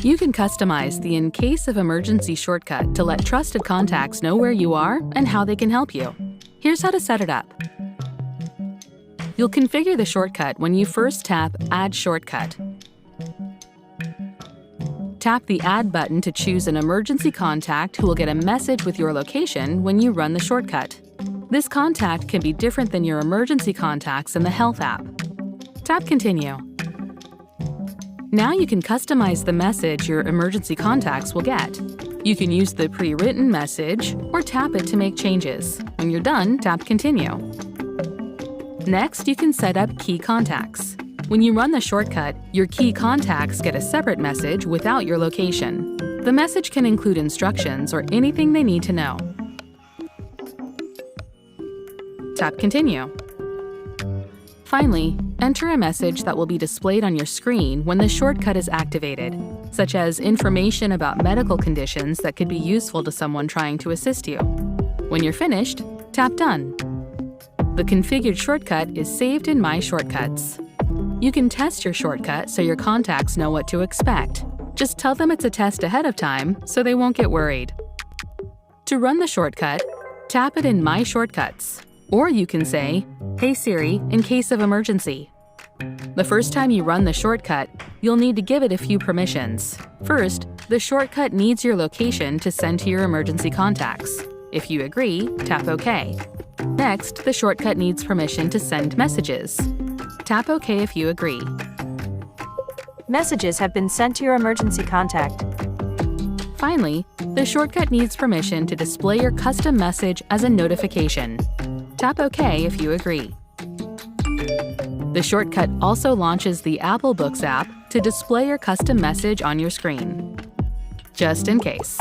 You can customize the In Case of Emergency shortcut to let trusted contacts know where you are and how they can help you. Here's how to set it up. You'll configure the shortcut when you first tap Add Shortcut. Tap the Add button to choose an emergency contact who will get a message with your location when you run the shortcut. This contact can be different than your emergency contacts in the Health app. Tap Continue. Now you can customize the message your emergency contacts will get. You can use the pre-written message or tap it to make changes. When you're done, tap Continue. Next, you can set up key contacts. When you run the shortcut, your key contacts get a separate message without your location. The message can include instructions or anything they need to know. Tap Continue. Finally, enter a message that will be displayed on your screen when the shortcut is activated, such as information about medical conditions that could be useful to someone trying to assist you. When you're finished, tap Done. The configured shortcut is saved in My Shortcuts. You can test your shortcut so your contacts know what to expect. Just tell them it's a test ahead of time so they won't get worried. To run the shortcut, tap it in My Shortcuts. Or you can say, Hey Siri, in case of emergency. The first time you run the shortcut, you'll need to give it a few permissions. First, the shortcut needs your location to send to your emergency contacts. If you agree, tap OK. Next, the shortcut needs permission to send messages. Tap OK if you agree. Messages have been sent to your emergency contact. Finally, the shortcut needs permission to display your custom message as a notification. Tap OK if you agree. The shortcut also launches the Apple Books app to display your custom message on your screen. Just in case.